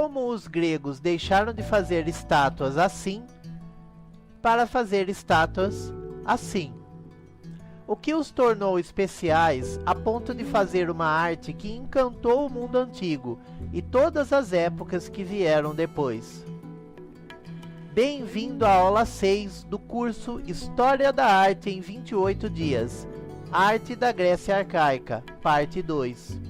como os gregos deixaram de fazer estátuas assim para fazer estátuas assim, o que os tornou especiais a ponto de fazer uma arte que encantou o mundo antigo e todas as épocas que vieram depois. Bem-vindo à aula 6 do curso História da Arte em 28 dias, Arte da Grécia Arcaica, parte 2.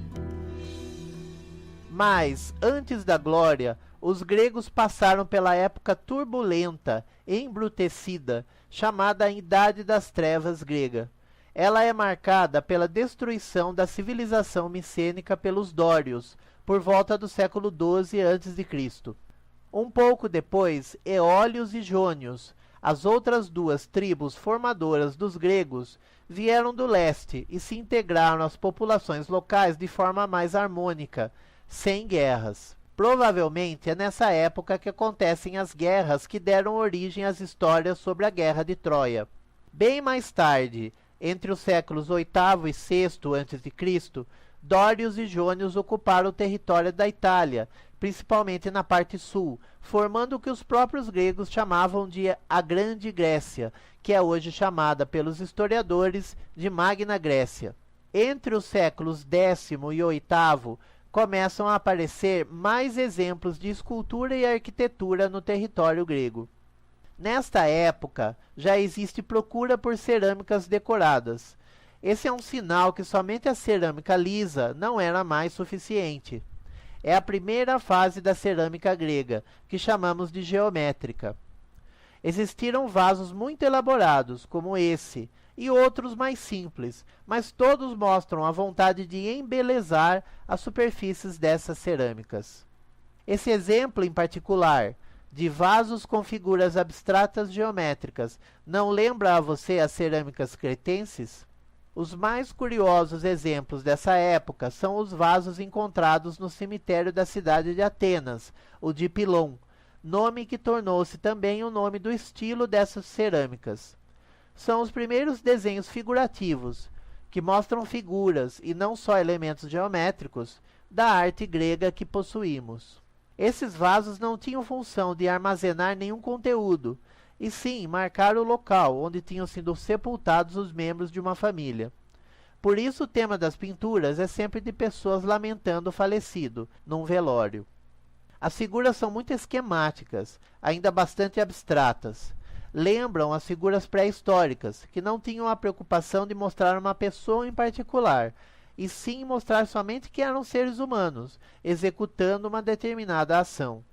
Mas, antes da glória, os gregos passaram pela época turbulenta e embrutecida, chamada a Idade das Trevas grega. Ela é marcada pela destruição da civilização micênica pelos dórios, por volta do século XII a.C. Um pouco depois, eólios e jônios, as outras duas tribos formadoras dos gregos, vieram do leste e se integraram às populações locais de forma mais harmônica, sem guerras. Provavelmente é nessa época que acontecem as guerras que deram origem às histórias sobre a Guerra de Troia. Bem mais tarde, entre os séculos VIII e VI a.C., dórios e jônios ocuparam o território da Itália, principalmente na parte sul, formando o que os próprios gregos chamavam de a Grande Grécia, que é hoje chamada pelos historiadores de Magna Grécia. Entre os séculos X e VIII, começam a aparecer mais exemplos de escultura e arquitetura no território grego. Nesta época, já existe procura por cerâmicas decoradas. Esse é um sinal que somente a cerâmica lisa não era mais suficiente. É a primeira fase da cerâmica grega, que chamamos de geométrica. Existiram vasos muito elaborados, como esse, e outros mais simples, mas todos mostram a vontade de embelezar as superfícies dessas cerâmicas. Esse exemplo em particular, de vasos com figuras abstratas geométricas, não lembra a você as cerâmicas cretenses? Os mais curiosos exemplos dessa época são os vasos encontrados no cemitério da cidade de Atenas, o de Pilon, nome que tornou-se também o nome do estilo dessas cerâmicas. São os primeiros desenhos figurativos, que mostram figuras e não só elementos geométricos, da arte grega que possuímos. Esses vasos não tinham função de armazenar nenhum conteúdo, e sim marcar o local onde tinham sido sepultados os membros de uma família. Por isso o tema das pinturas é sempre de pessoas lamentando o falecido, num velório. As figuras são muito esquemáticas, ainda bastante abstratas. Lembram as figuras pré-históricas, que não tinham a preocupação de mostrar uma pessoa em particular, e sim mostrar somente que eram seres humanos, executando uma determinada ação.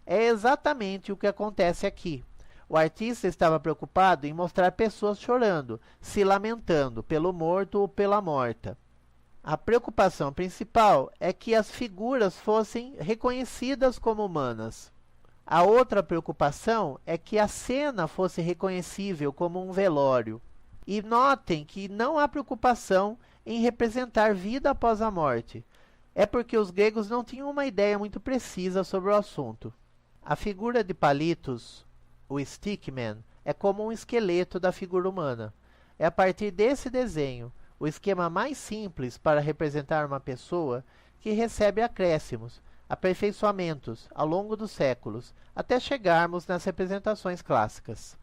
É exatamente o que acontece aqui. O artista estava preocupado em mostrar pessoas chorando, se lamentando pelo morto ou pela morta. A preocupação principal é que as figuras fossem reconhecidas como humanas. A outra preocupação é que a cena fosse reconhecível como um velório. E notem que não há preocupação em representar vida após a morte. É porque os gregos não tinham uma ideia muito precisa sobre o assunto. A figura de Palitos, o stickman, é como um esqueleto da figura humana. É a partir desse desenho, o esquema mais simples para representar uma pessoa, que recebe acréscimos, aperfeiçoamentos ao longo dos séculos, até chegarmos nas representações clássicas.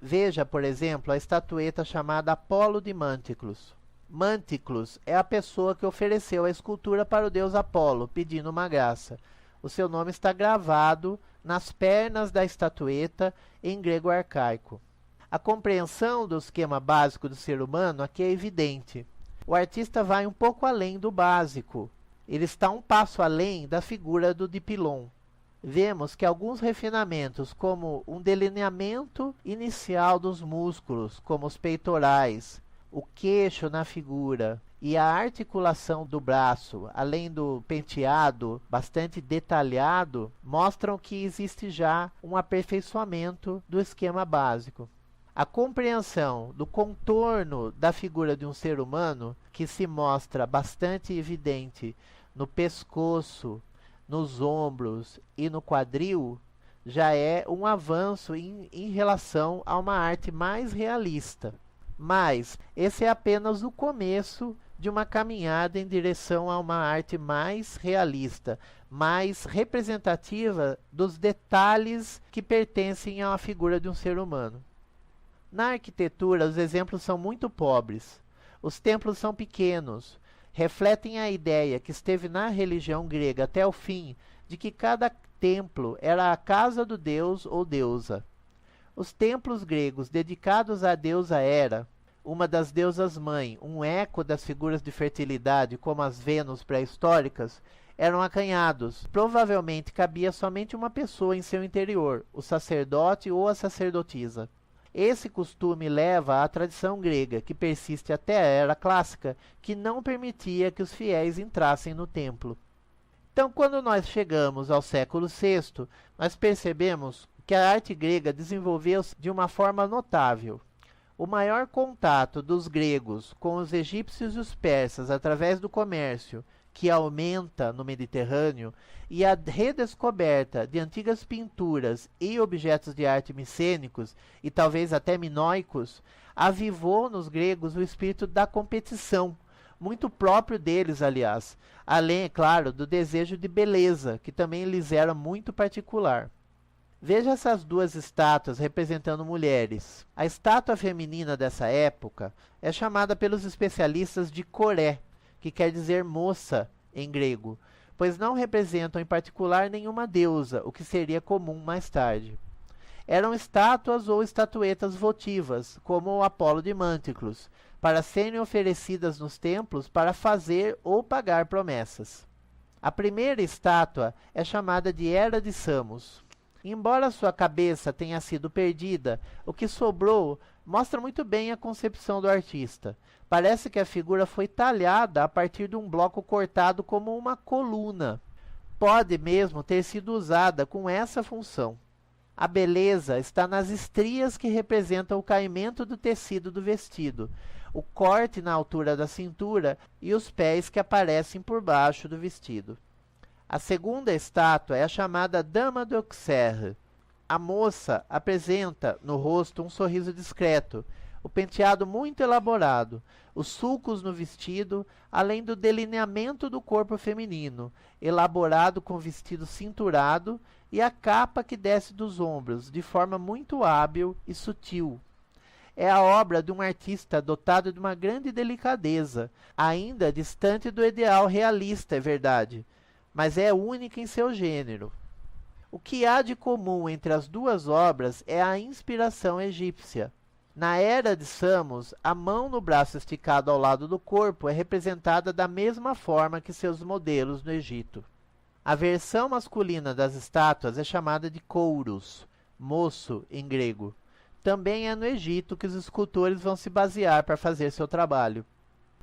Veja, por exemplo, a estatueta chamada Apolo de Manticlos. Manticlos é a pessoa que ofereceu a escultura para o deus Apolo, pedindo uma graça. O seu nome está gravado nas pernas da estatueta em grego arcaico. A compreensão do esquema básico do ser humano aqui é evidente. O artista vai um pouco além do básico. Ele está um passo além da figura do Dipilon. Vemos que alguns refinamentos, como um delineamento inicial dos músculos, como os peitorais, o queixo na figura e a articulação do braço, além do penteado bastante detalhado, mostram que existe já um aperfeiçoamento do esquema básico. A compreensão do contorno da figura de um ser humano, que se mostra bastante evidente no pescoço, nos ombros e no quadril, já é um avanço em relação a uma arte mais realista. Mas esse é apenas o começo de uma caminhada em direção a uma arte mais realista, mais representativa dos detalhes que pertencem a uma figura de um ser humano. Na arquitetura, os exemplos são muito pobres. Os templos são pequenos, refletem a ideia que esteve na religião grega até o fim de que cada templo era a casa do deus ou deusa. Os templos gregos dedicados à deusa Hera, uma das deusas-mãe, um eco das figuras de fertilidade como as Vênus pré-históricas, eram acanhados. Provavelmente cabia somente uma pessoa em seu interior, o sacerdote ou a sacerdotisa. Esse costume leva à tradição grega, que persiste até a era clássica, que não permitia que os fiéis entrassem no templo. Então, quando nós chegamos ao século VI, nós percebemos que a arte grega desenvolveu-se de uma forma notável. O maior contato dos gregos com os egípcios e os persas através do comércio, que aumenta no Mediterrâneo, e a redescoberta de antigas pinturas e objetos de arte micênicos, e talvez até minoicos, avivou nos gregos o espírito da competição, muito próprio deles, aliás, além, é claro, do desejo de beleza, que também lhes era muito particular. Veja essas duas estátuas representando mulheres. A estátua feminina dessa época é chamada pelos especialistas de Coré, que quer dizer moça em grego, pois não representam em particular nenhuma deusa, o que seria comum mais tarde. Eram estátuas ou estatuetas votivas, como o Apolo de Manticlos, para serem oferecidas nos templos para fazer ou pagar promessas. A primeira estátua é chamada de Hera de Samos. Embora sua cabeça tenha sido perdida, o que sobrou mostra muito bem a concepção do artista. Parece que a figura foi talhada a partir de um bloco cortado como uma coluna. Pode mesmo ter sido usada com essa função. A beleza está nas estrias que representam o caimento do tecido do vestido, o corte na altura da cintura e os pés que aparecem por baixo do vestido. A segunda estátua é a chamada Dama d'Auxerre. A moça apresenta no rosto um sorriso discreto, o penteado muito elaborado, os sulcos no vestido, além do delineamento do corpo feminino, elaborado com vestido cinturado e a capa que desce dos ombros, de forma muito hábil e sutil. É a obra de um artista dotado de uma grande delicadeza, ainda distante do ideal realista, é verdade, mas é única em seu gênero. O que há de comum entre as duas obras é a inspiração egípcia. Na Era de Samos, a mão no braço esticado ao lado do corpo é representada da mesma forma que seus modelos no Egito. A versão masculina das estátuas é chamada de kouros, moço em grego. Também é no Egito que os escultores vão se basear para fazer seu trabalho.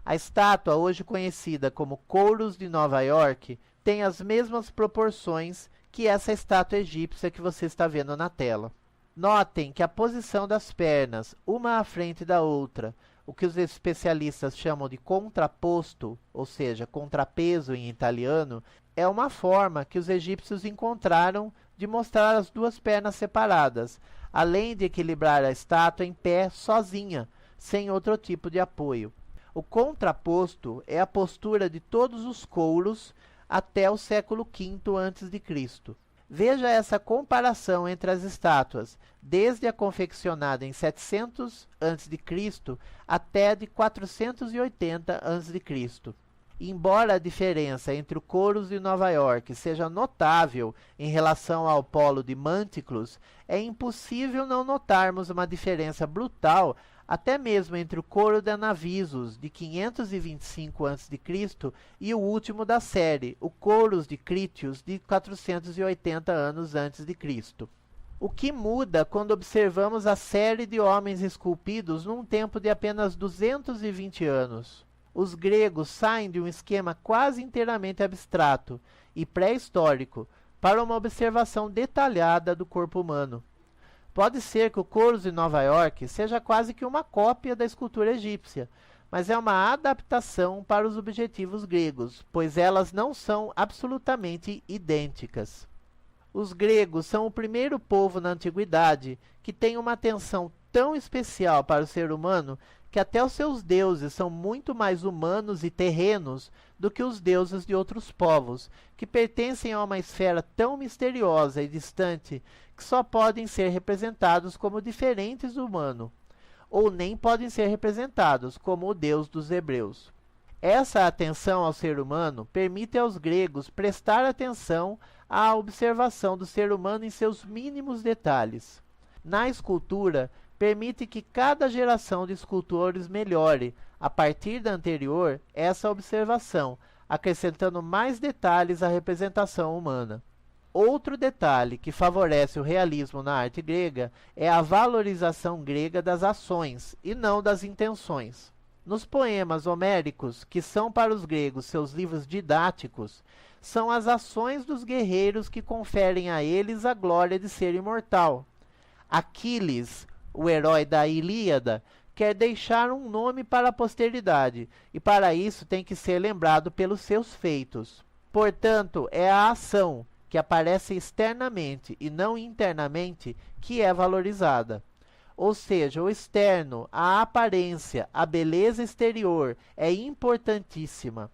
A estátua, hoje conhecida como Kouros de Nova York, tem as mesmas proporções que essa estátua egípcia que você está vendo na tela. Notem que a posição das pernas, uma à frente da outra, o que os especialistas chamam de contraposto, ou seja, contrapeso em italiano, é uma forma que os egípcios encontraram de mostrar as duas pernas separadas, além de equilibrar a estátua em pé sozinha, sem outro tipo de apoio. O contraposto é a postura de todos os kouros até o século V a.C. Veja essa comparação entre as estátuas, desde a confeccionada em 700 a.C. até a de 480 a.C. Embora a diferença entre o Kouros de Nova York seja notável em relação ao Apolo de Manticlos, é impossível não notarmos uma diferença brutal até mesmo entre o Coro de Anavisos, de 525 a.C., e o último da série, o Coros de Crítios, de 480 anos antes de Cristo. O que muda quando observamos a série de homens esculpidos num tempo de apenas 220 anos? Os gregos saem de um esquema quase inteiramente abstrato e pré-histórico para uma observação detalhada do corpo humano. Pode ser que o Kouros de Nova York seja quase que uma cópia da escultura egípcia, mas é uma adaptação para os objetivos gregos, pois elas não são absolutamente idênticas. Os gregos são o primeiro povo na antiguidade que tem uma atenção tão especial para o ser humano que até os seus deuses são muito mais humanos e terrenos do que os deuses de outros povos, que pertencem a uma esfera tão misteriosa e distante que só podem ser representados como diferentes do humano, ou nem podem ser representados como o Deus dos hebreus. Essa atenção ao ser humano permite aos gregos prestar atenção à observação do ser humano em seus mínimos detalhes. Na escultura, permite que cada geração de escultores melhore, a partir da anterior, essa observação, acrescentando mais detalhes à representação humana. Outro detalhe que favorece o realismo na arte grega é a valorização grega das ações e não das intenções. Nos poemas homéricos, que são para os gregos seus livros didáticos, são as ações dos guerreiros que conferem a eles a glória de ser imortal. Aquiles, o herói da Ilíada, quer deixar um nome para a posteridade, e para isso tem que ser lembrado pelos seus feitos. Portanto, é a ação, que aparece externamente e não internamente, que é valorizada. Ou seja, o externo, a aparência, a beleza exterior é importantíssima.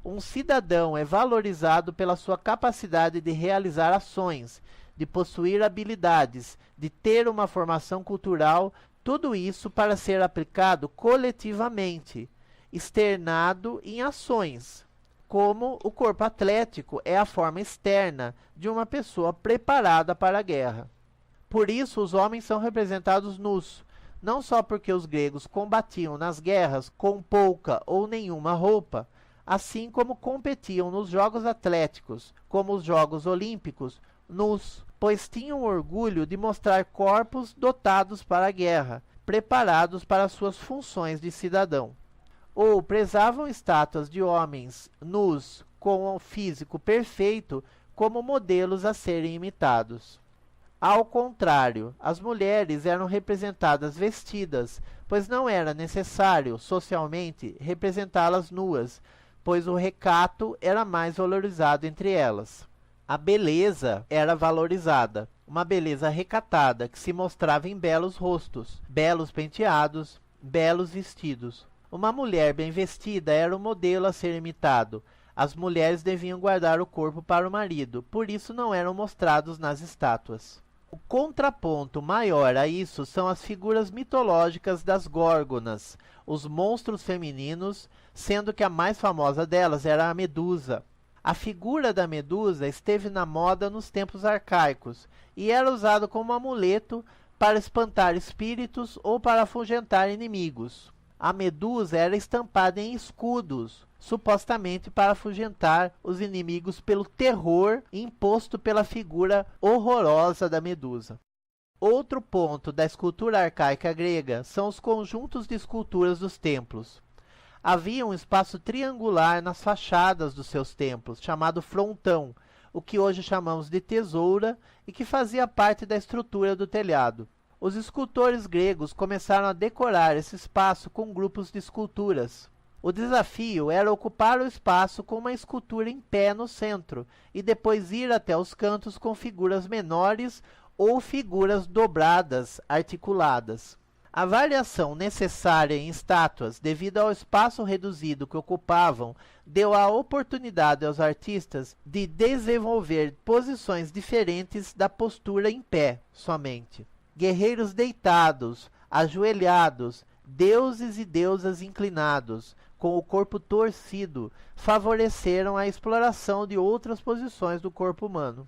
Um cidadão é valorizado pela sua capacidade de realizar ações, de possuir habilidades, de ter uma formação cultural, tudo isso para ser aplicado coletivamente, externado em ações, como o corpo atlético é a forma externa de uma pessoa preparada para a guerra. Por isso, os homens são representados nus, não só porque os gregos combatiam nas guerras com pouca ou nenhuma roupa, assim como competiam nos jogos atléticos, como os Jogos Olímpicos, nus, pois tinham orgulho de mostrar corpos dotados para a guerra, preparados para suas funções de cidadão. Ou prezavam estátuas de homens nus com um físico perfeito como modelos a serem imitados. Ao contrário, as mulheres eram representadas vestidas, pois não era necessário, socialmente, representá-las nuas, pois o recato era mais valorizado entre elas. A beleza era valorizada, uma beleza recatada que se mostrava em belos rostos, belos penteados, belos vestidos. Uma mulher bem vestida era o modelo a ser imitado. As mulheres deviam guardar o corpo para o marido, por isso não eram mostrados nas estátuas. O contraponto maior a isso são as figuras mitológicas das górgonas, os monstros femininos, sendo que a mais famosa delas era a Medusa. A figura da Medusa esteve na moda nos tempos arcaicos e era usado como amuleto para espantar espíritos ou para afugentar inimigos. A Medusa era estampada em escudos, supostamente para afugentar os inimigos pelo terror imposto pela figura horrorosa da Medusa. Outro ponto da escultura arcaica grega são os conjuntos de esculturas dos templos. Havia um espaço triangular nas fachadas dos seus templos, chamado frontão, o que hoje chamamos de tesoura e que fazia parte da estrutura do telhado. Os escultores gregos começaram a decorar esse espaço com grupos de esculturas. O desafio era ocupar o espaço com uma escultura em pé no centro e depois ir até os cantos com figuras menores ou figuras dobradas, articuladas. A variação necessária em estátuas, devido ao espaço reduzido que ocupavam, deu a oportunidade aos artistas de desenvolver posições diferentes da postura em pé somente. Guerreiros deitados, ajoelhados, deuses e deusas inclinados, com o corpo torcido, favoreceram a exploração de outras posições do corpo humano.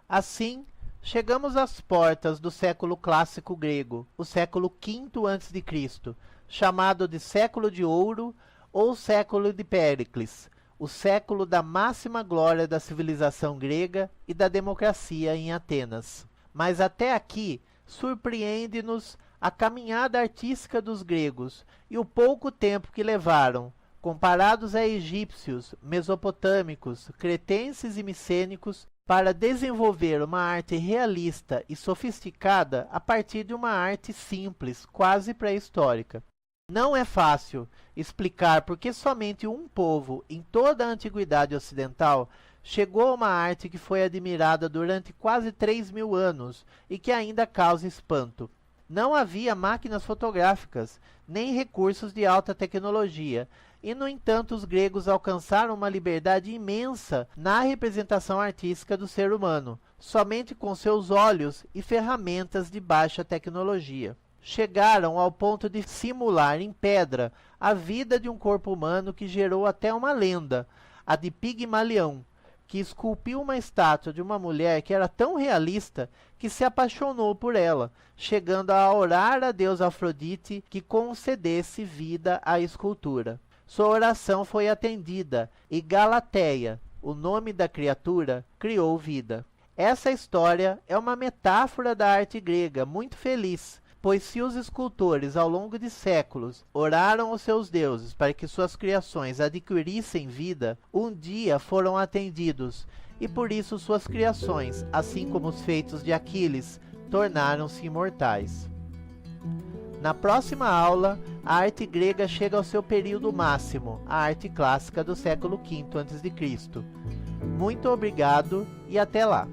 Assim, chegamos às portas do século clássico grego, o século V a.C., chamado de século de ouro ou século de Péricles, o século da máxima glória da civilização grega e da democracia em Atenas. Mas até aqui, surpreende-nos a caminhada artística dos gregos e o pouco tempo que levaram, comparados a egípcios, mesopotâmicos, cretenses e micênicos, para desenvolver uma arte realista e sofisticada a partir de uma arte simples, quase pré-histórica. Não é fácil explicar por que somente um povo, em toda a antiguidade ocidental, chegou a uma arte que foi admirada durante quase 3.000 anos e que ainda causa espanto. Não havia máquinas fotográficas, nem recursos de alta tecnologia, e, no entanto, os gregos alcançaram uma liberdade imensa na representação artística do ser humano, somente com seus olhos e ferramentas de baixa tecnologia. Chegaram ao ponto de simular em pedra a vida de um corpo humano que gerou até uma lenda, a de Pigmalião, que esculpiu uma estátua de uma mulher que era tão realista que se apaixonou por ela, chegando a orar a deusa Afrodite que concedesse vida à escultura. Sua oração foi atendida e Galateia, o nome da criatura, criou vida. Essa história é uma metáfora da arte grega muito feliz, pois se os escultores ao longo de séculos oraram aos seus deuses para que suas criações adquirissem vida, um dia foram atendidos, e por isso suas criações, assim como os feitos de Aquiles, tornaram-se imortais. Na próxima aula, a arte grega chega ao seu período máximo, a arte clássica do século V a.C. Muito obrigado e até lá!